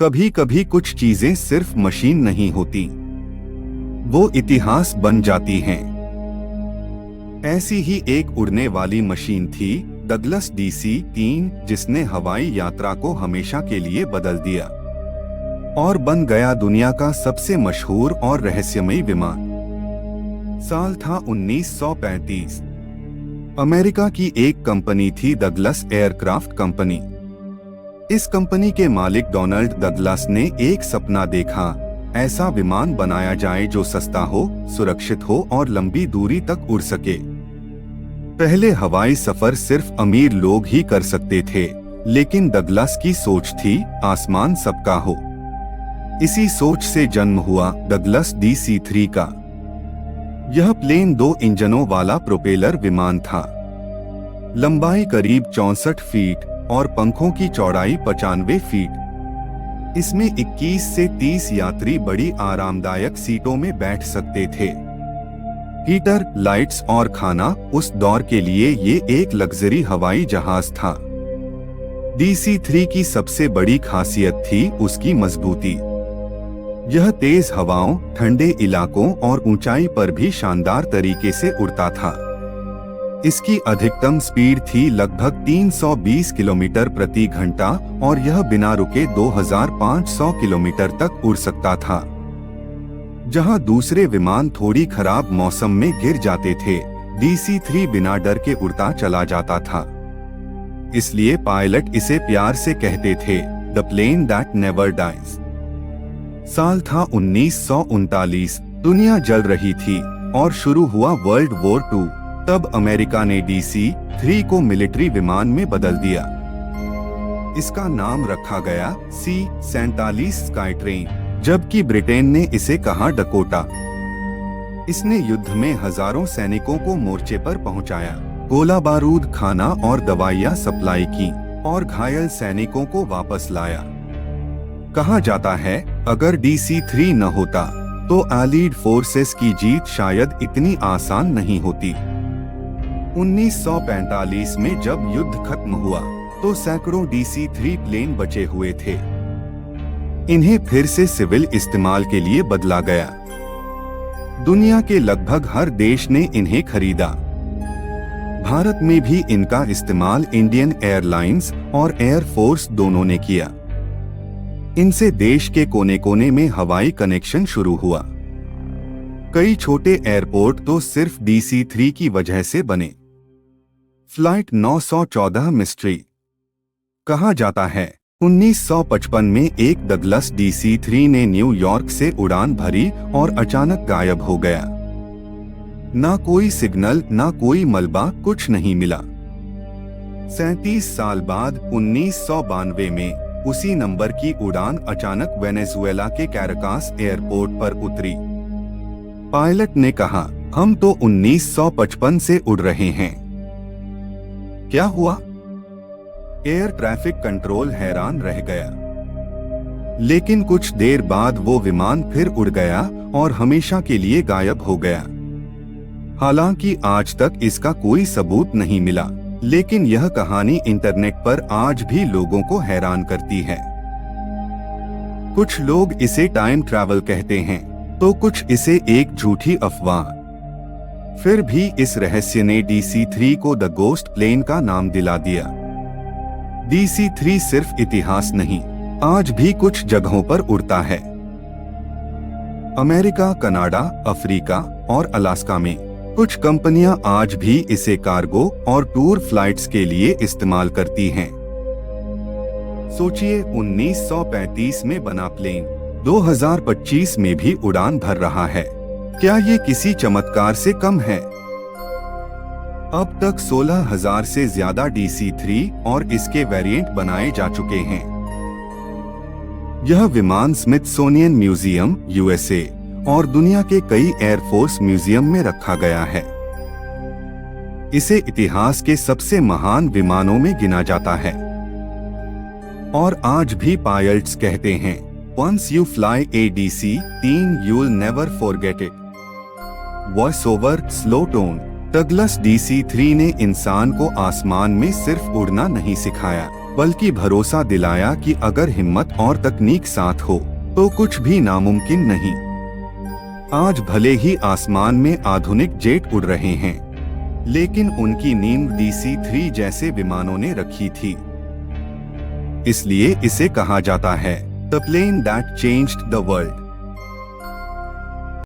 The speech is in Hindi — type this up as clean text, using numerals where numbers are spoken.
कभी कभी कुछ चीजें सिर्फ मशीन नहीं होती, वो इतिहास बन जाती हैं। ऐसी ही एक उड़ने वाली मशीन थी डगलस DC-3, जिसने हवाई यात्रा को हमेशा के लिए बदल दिया और बन गया दुनिया का सबसे मशहूर और रहस्यमयी विमान। साल था 1935। अमेरिका की एक कंपनी थी डगलस एयरक्राफ्ट कंपनी। इस कंपनी के मालिक डोनाल्ड डगलस ने एक सपना देखा, ऐसा विमान बनाया जाए जो सस्ता हो, सुरक्षित हो और लंबी दूरी तक उड़ सके। पहले हवाई सफर सिर्फ अमीर लोग ही कर सकते थे, लेकिन डगलस की सोच थी आसमान सबका हो। इसी सोच से जन्म हुआ डगलस DC-3 का। यह प्लेन 2 इंजनों वाला प्रोपेलर विमान था। लंबाई करीब 64 फीट और पंखों की चौड़ाई 95 फीट। इसमें 21 से 30 यात्री बड़ी आरामदायक सीटों में बैठ सकते थे। हीटर, लाइट्स और खाना, उस दौर के लिए ये एक लग्जरी हवाई जहाज था। DC-3 की सबसे बड़ी खासियत थी उसकी मजबूती। यह तेज हवाओं, ठंडे इलाकों और ऊंचाई पर भी शानदार तरीके से उड़ता था। इसकी अधिकतम स्पीड थी लगभग 320 किलोमीटर प्रति घंटा और यह बिना रुके 2500 किलोमीटर तक उड़ सकता था। जहां दूसरे विमान थोड़ी खराब मौसम में गिर जाते थे, DC-3 बिना डर के उड़ता चला जाता था। इसलिए पायलट इसे प्यार से कहते थे the plane that never dies. साल था 1939। दुनिया जल रही थी और शुरू हुआ वर्ल्ड वॉर 2। तब अमेरिका ने DC-3 को मिलिट्री विमान में बदल दिया। इसका नाम रखा गया C-47 स्काईट्रेन, जबकि ब्रिटेन ने इसे कहा डकोटा। इसने युद्ध में हजारों सैनिकों को मोर्चे पर पहुंचाया, गोला बारूद, खाना और दवाइयां सप्लाई की और घायल सैनिकों को वापस लाया। कहा जाता है अगर DC-3 न होता तो एलीड फोर्सेस की जीत शायद इतनी आसान नहीं होती। 1945 में जब युद्ध खत्म हुआ तो सैकड़ों DC-3 प्लेन बचे हुए थे। इन्हें फिर से सिविल इस्तेमाल के लिए बदला गया। दुनिया के लगभग हर देश ने इन्हें खरीदा। भारत में भी इनका इस्तेमाल इंडियन एयरलाइंस और एयर फोर्स दोनों ने किया। इनसे देश के कोने कोने में हवाई कनेक्शन शुरू हुआ। कई छोटे एयरपोर्ट तो सिर्फ DC-3 की वजह से बने। Flight 914 mystery. कहा जाता है 1955 में एक डगलस DC-3 ने न्यूयॉर्क से उड़ान भरी और अचानक गायब हो गया। ना कोई सिग्नल, ना कोई मलबा, कुछ नहीं मिला। 37 साल बाद 1992 में उसी नंबर की उड़ान अचानक वेनेजुएला के कैराकास एयरपोर्ट पर उतरी। पायलट ने कहा हम तो 1955 से उड़ रहे हैं, क्या हुआ? एयर ट्रैफिक कंट्रोल हैरान रह गया। लेकिन कुछ देर बाद वो विमान फिर उड़ गया और हमेशा के लिए गायब हो गया। हालांकि आज तक इसका कोई सबूत नहीं मिला, लेकिन यह कहानी इंटरनेट पर आज भी लोगों को हैरान करती है। कुछ लोग इसे टाइम ट्रैवल कहते हैं, तो कुछ इसे एक झूठी अफवाह। फिर भी इस रहस्य ने DC-3 को द गोस्ट प्लेन का नाम दिला दिया। DC-3 सिर्फ इतिहास नहीं, आज भी कुछ जगहों पर उड़ता है। अमेरिका, कनाडा, अफ्रीका और अलास्का में कुछ कंपनियां आज भी इसे कार्गो और टूर फ्लाइट्स के लिए इस्तेमाल करती हैं। सोचिए 1935 में बना प्लेन 2025 में भी उड़ान भर रहा है। क्या ये किसी चमत्कार से कम है? अब तक 16,000 से ज्यादा DC-3 और इसके वेरिएंट बनाए जा चुके हैं। यह विमान स्मिथसोनियन म्यूजियम, USA और दुनिया के कई एयरफोर्स म्यूजियम में रखा गया है। इसे इतिहास के सबसे महान विमानों में गिना जाता है। और आज भी पायलट्स कहते हैं, Once you fly a DC-3, you'll never forget it. Voice over, slow tone. Douglas DC-3 ने इंसान को आसमान में सिर्फ उड़ना नहीं सिखाया, बल्कि भरोसा दिलाया कि अगर हिम्मत और तकनीक साथ हो तो कुछ भी नामुमकिन नहीं। आज भले ही आसमान में आधुनिक जेट उड़ रहे हैं, लेकिन उनकी नींव DC-3 जैसे विमानों ने रखी थी। इसलिए इसे कहा जाता है the plane that changed the world.